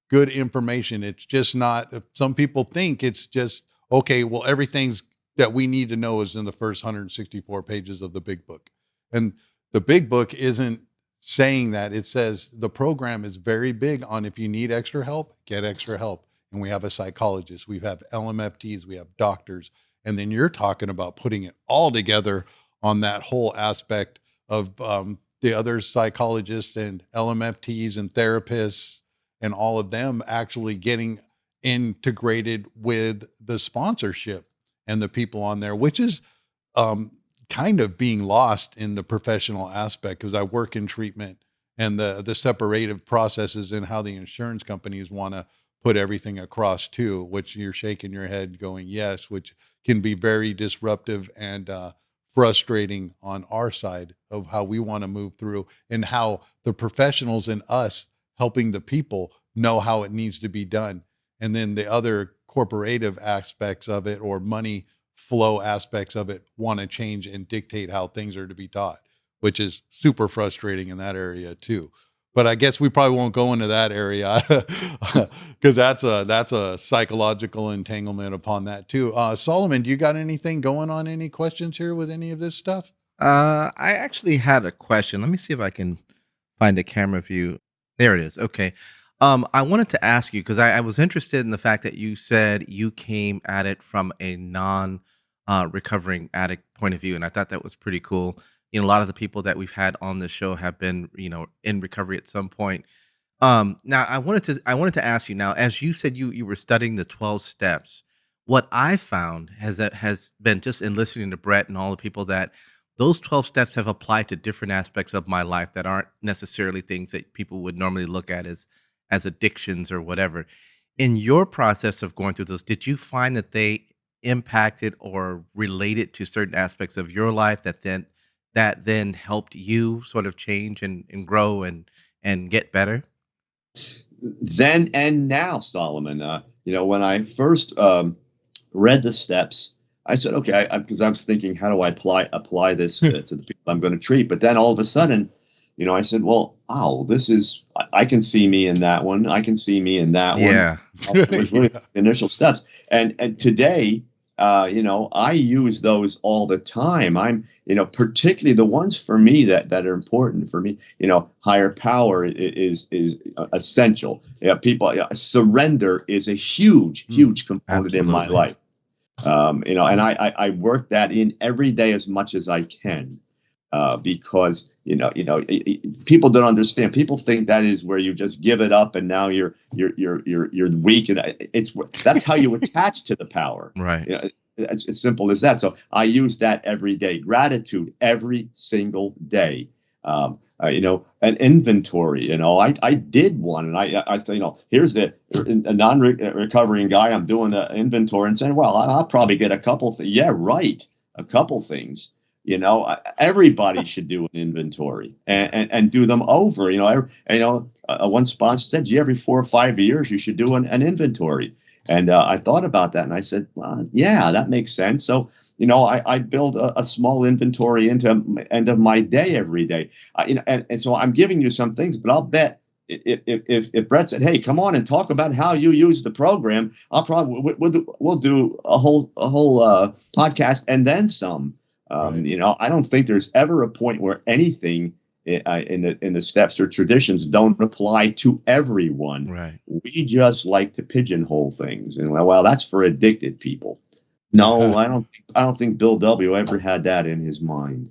good information. It's just not, some people think it's just, okay, well, everything's that we need to know is in the first 164 pages of the big book. And the big book isn't saying that. It says the program is very big on, if you need extra help, get extra help. And we have a psychologist, we have LMFTs, we have doctors. And then you're talking about putting it all together on that whole aspect of the other psychologists and LMFTs and therapists and all of them actually getting integrated with the sponsorship and the people on there, which is kind of being lost in the professional aspect, because I work in treatment and the separative processes and how the insurance companies want to put everything across too, which you're shaking your head going, yes, which can be very disruptive and frustrating on our side of how we want to move through, and how the professionals in us helping the people know how it needs to be done. And then the other corporative aspects of it, or money flow aspects of it, want to change and dictate how things are to be taught, which is super frustrating in that area too. But I guess we probably won't go into that area because that's a psychological entanglement upon that too. Solomon, do you got anything going on? Any questions here with any of this stuff? I actually had a question. Let me see if I can find a camera view. There it is. Okay. I wanted to ask you, because I was interested in the fact that you said you came at it from a recovering addict point of view, and I thought that was pretty cool. You know, a lot of the people that we've had on the show have been, in recovery at some point. Now I wanted to ask you, now, as you said, you were studying the 12 steps. What I found has been, just in listening to Brett and all the people, that those 12 steps have applied to different aspects of my life that aren't necessarily things that people would normally look at as addictions or whatever. In your process of going through those, did you find that they impacted or related to certain aspects of your life that then helped you sort of change and grow and get better? Then and now, Solomon. When I first read the steps, I said, okay, because I was thinking, how do I apply this to the people I'm going to treat? But then all of a sudden, I said, well, I can see me in that one. I can see me in that one. Yeah. It was really the initial steps. And today, I use those all the time. Particularly the ones for me that are important for me. Higher power is essential. People, surrender is a huge component in my Absolutely. life. And I work that in every day as much as I can. Because people don't understand. People think that is where you just give it up and now you're weak, and that's how you attach to the power. Right. It's as simple as that. So I use that every day. Gratitude every single day. An inventory. I did one, and I thought, here's a non-recovering guy. I'm doing an inventory and saying, well, I'll probably get a couple things. Yeah, right, a couple things. Everybody should do an inventory and do them over. One sponsor said, gee, every 4 or 5 years you should do an inventory. And I thought about that, and I said, well, yeah, that makes sense. So, I build a small inventory into end of my day every day. And so I'm giving you some things, but I'll bet if Brett said, hey, come on and talk about how you use the program, we'll do a whole podcast and then some. Right. I don't think there's ever a point where anything in the steps or traditions don't apply to everyone. Right. We just like to pigeonhole things, and well, that's for addicted people. No, I don't think Bill W. ever had that in his mind.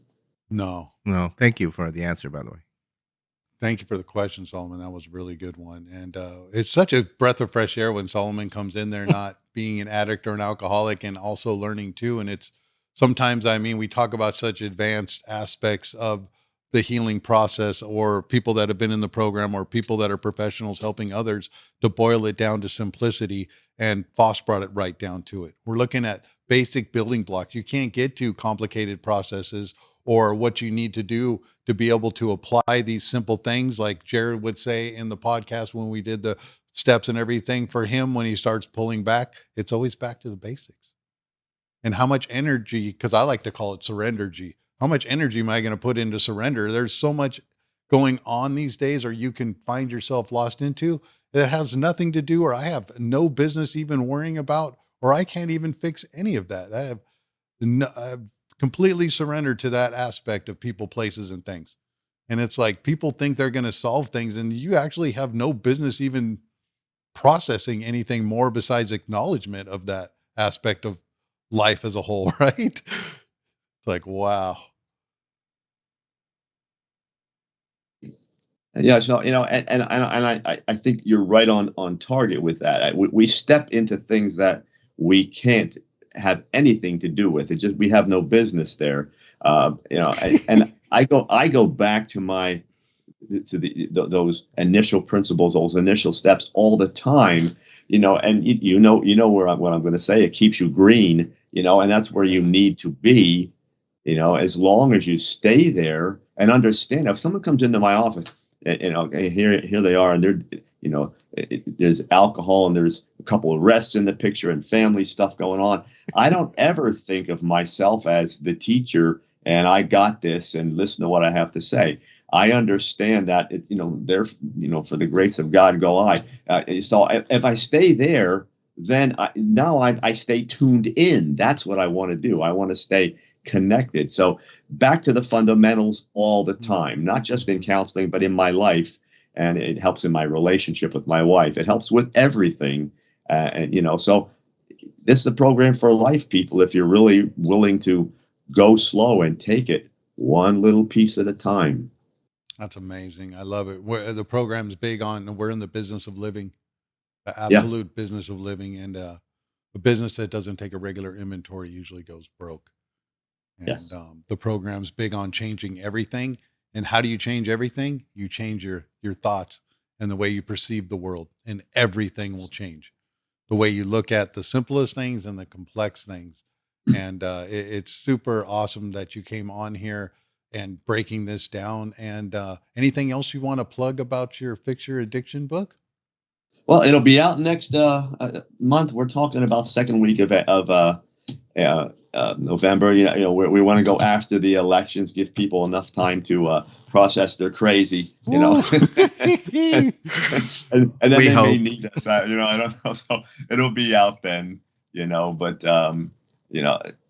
No. Thank you for the answer, by the way. Thank you for the question, Solomon. That was a really good one. And it's such a breath of fresh air when Solomon comes in there, not being an addict or an alcoholic, and also learning too. And it's sometimes, we talk about such advanced aspects of the healing process, or people that have been in the program, or people that are professionals helping others, to boil it down to simplicity. And Faust brought it right down to it. We're looking at basic building blocks. You can't get to complicated processes, or what you need to do to be able to apply these simple things. Like Jared would say in the podcast when we did the steps and everything, for him, when he starts pulling back, it's always back to the basics. And how much energy, because I like to call it surrendergy, how much energy am I going to put into surrender? There's so much going on these days, or you can find yourself lost into, that has nothing to do, or I have no business even worrying about, or I can't even fix any of that. I've completely surrendered to that aspect of people, places, and things. And it's like, people think they're going to solve things, and you actually have no business even processing anything more besides acknowledgement of that aspect of life as a whole, right? It's like, wow. Yeah, so I think you're right on target with that. We step into things that we can't have anything to do with. It just, we have no business there. And I go back to those initial principles, those initial steps all the time. And what I'm going to say. It keeps you green. And that's where you need to be. As long as you stay there and understand. If someone comes into my office, here they are, and they're, there's alcohol and there's a couple of arrests in the picture and family stuff going on. I don't ever think of myself as the teacher and I got this and listen to what I have to say. I understand that it's, there, for the grace of God go I. So if I stay there, then I stay tuned in. That's what I want to do. I want to stay connected. So back to the fundamentals all the time, not just in counseling, but in my life. And it helps in my relationship with my wife. It helps with everything. So this is a program for life, people, if you're really willing to go slow and take it one little piece at a time. That's amazing. I love it. The program's big on, we're in the business of living, the Yeah. absolute business of living. And a business that doesn't take a regular inventory usually goes broke. And Yes. The program's big on changing everything. And how do you change everything? You change your thoughts and the way you perceive the world, and everything will change. The way you look at the simplest things and the complex things. And it's super awesome that you came on here and breaking this down. And anything else you want to plug about your Fix Your Addiction book? Well, it'll be out next month. We're talking about second week of November. We want to go after the elections, give people enough time to process their crazy. And then may need us. I don't know. So it'll be out then. But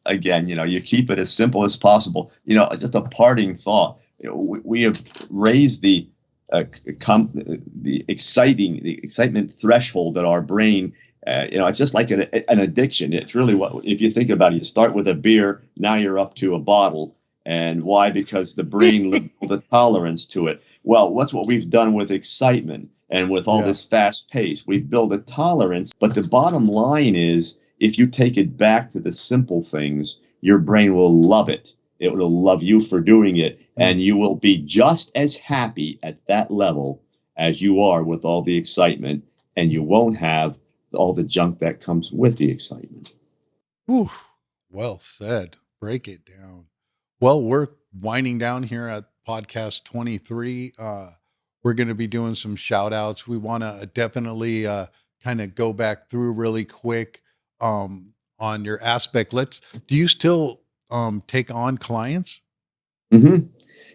again, you keep it as simple as possible. Just a parting thought. We have raised the excitement threshold at our brain. It's just like an addiction. It's really if you think about it, you start with a beer, now you're up to a bottle. And why? Because the brain built a tolerance to it. Well, what's what we've done with excitement and with all this fast pace? We've built a tolerance. But the bottom line is, if you take it back to the simple things, your brain will love it. It will love you for doing it. And you will be just as happy at that level as you are with all the excitement. And you won't have all the junk that comes with the excitement. Whew. Well said. Break it down. Well, we're winding down here at podcast 23. We're going to be doing some shout outs. We want to definitely kind of go back through really quick on your aspect. Do you still take on clients? Mm-hmm.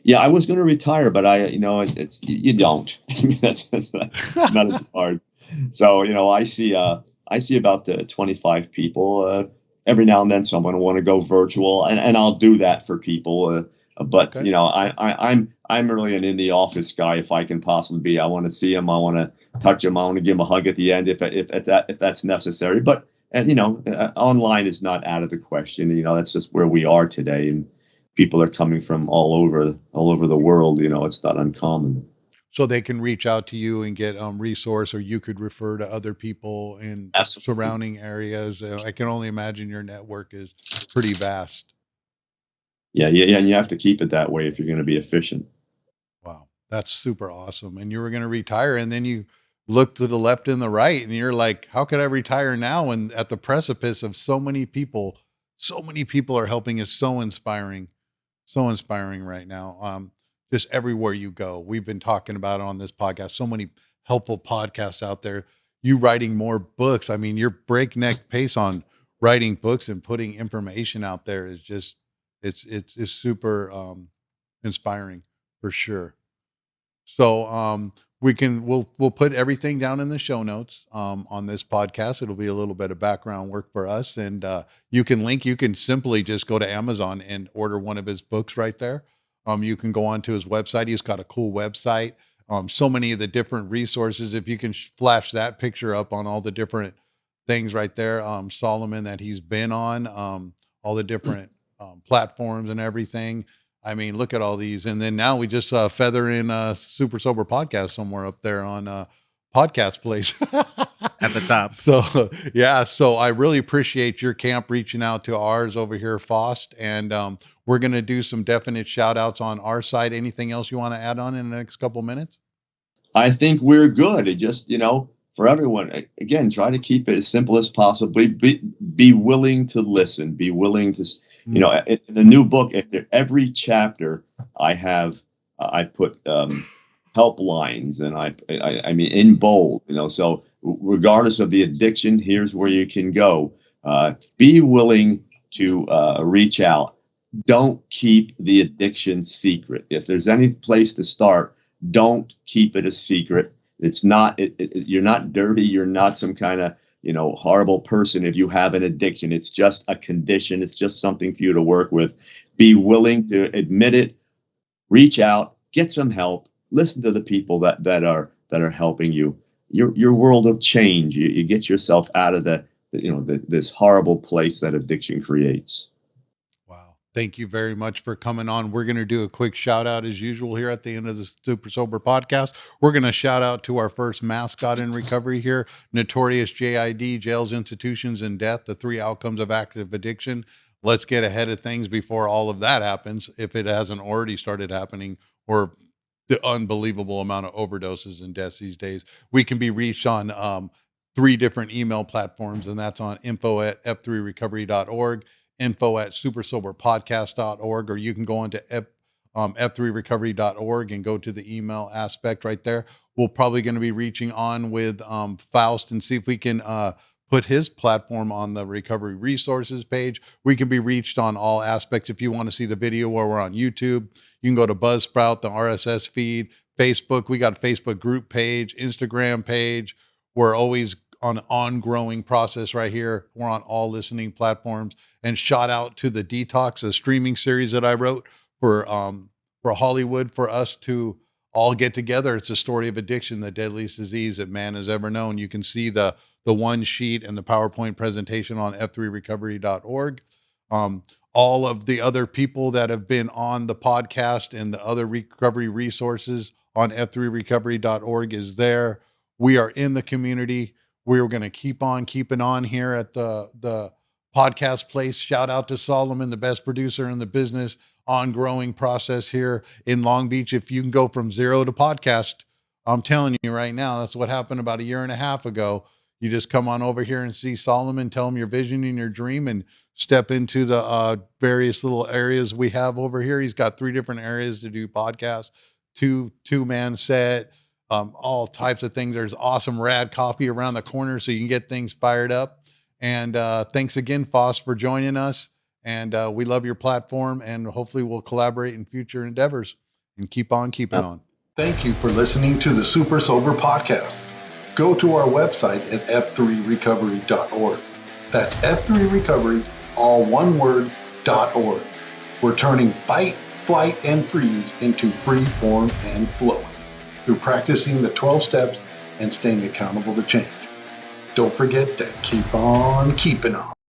Yeah, I was going to retire, but it's you don't. I mean, it's not as hard. So, I see about 25 people. Every now and then someone will want to go virtual, and I'll do that for people. But Okay. I'm really an in the office guy if I can possibly be. I want to see them. I want to touch them. I want to give them a hug at the end if that's necessary. But online is not out of the question. That's just where we are today, and people are coming from all over the world. It's not uncommon. So they can reach out to you and get resource, or you could refer to other people in Absolutely. surrounding areas. I can only imagine your network is pretty vast. Yeah, and you have to keep it that way if you're going to be efficient. Wow, that's super awesome. And you were going to retire, and then you look to the left and the right, and you're like, how could I retire now? And at the precipice of so many people are helping. It's so inspiring right now. Just everywhere you go. We've been talking about it on this podcast. So many helpful podcasts out there. You writing more books. I mean, your breakneck pace on writing books and putting information out there is just, it's super inspiring for sure. So we'll put everything down in the show notes on this podcast. It'll be a little bit of background work for us, and you can simply just go to Amazon and order one of his books right there. You can go onto his website. He's got a cool website. So many of the different resources. If you can flash that picture up on all the different things right there, Solomon, that he's been on, all the different platforms and everything. I mean, look at all these. And then now we just feather in a Super Sober Podcast somewhere up there on Podcast Place. At the top. So, yeah. So I really appreciate your camp reaching out to ours over here, Faust. And we're going to do some definite shout outs on our side. Anything else you want to add on in the next couple minutes? I think we're good. It just, for everyone, again, try to keep it as simple as possible. Be willing to listen. Be willing to, in the new book, every chapter I put helplines, and I mean in bold, so regardless of the addiction, here's where you can go. Be willing to reach out. Don't keep the addiction secret. If there's any place to start, don't keep it a secret. It's not, you're not dirty. You're not some kind of, horrible person if you have an addiction. It's just a condition. It's just something for you to work with. Be willing to admit it, reach out, get some help, listen to the people that are helping you. Your world will change. You get yourself out of this horrible place that addiction creates. Wow. Thank you very much for coming on. We're going to do a quick shout out as usual here at the end of the Super Sober Podcast. We're going to shout out to our first mascot in recovery here, Notorious JID, Jails, Institutions, and Death, the 3 outcomes of active addiction. Let's get ahead of things before all of that happens, if it hasn't already started happening, or the unbelievable amount of overdoses and deaths these days. We can be reached on 3 different email platforms, and that's on info@f3recovery.org, info@supersoberpodcast.org, or you can go into f3recovery.org and go to the email aspect right there. We're probably going to be reaching on with Faust and see if we can put his platform on the recovery resources page. We can be reached on all aspects. If you want to see the video where we're on YouTube, you can go to Buzzsprout, the RSS feed, Facebook. We got a Facebook group page, Instagram page. We're always on an ongoing process right here. We're on all listening platforms. And shout out to the Detox, a streaming series that I wrote for Hollywood, for us to all get together. It's a story of addiction, the deadliest disease that man has ever known. You can see the one sheet and the PowerPoint presentation on f3recovery.org. All of the other people that have been on the podcast and the other recovery resources on f3recovery.org is there. We are in the community. We're going to keep on keeping on here at the podcast place. Shout out to Solomon, the best producer in the business, on growing process here in Long Beach. If you can go from zero to podcast, I'm telling you right now, that's what happened about a year and a half ago. You just come on over here and see Solomon, tell him your vision and your dream, and step into the various little areas we have over here. He's got 3 different areas to do podcasts, two-man set, all types of things. There's awesome rad coffee around the corner so you can get things fired up. And thanks again, Faust, for joining us. And we love your platform, and hopefully we'll collaborate in future endeavors and keep on keeping on. Thank you for listening to the Super Sober Podcast. Go to our website at f3recovery.org. That's F3Recovery, all one word, .org. We're turning fight, flight, and freeze into free form and flowing through practicing the 12 steps and staying accountable to change. Don't forget to keep on keeping on.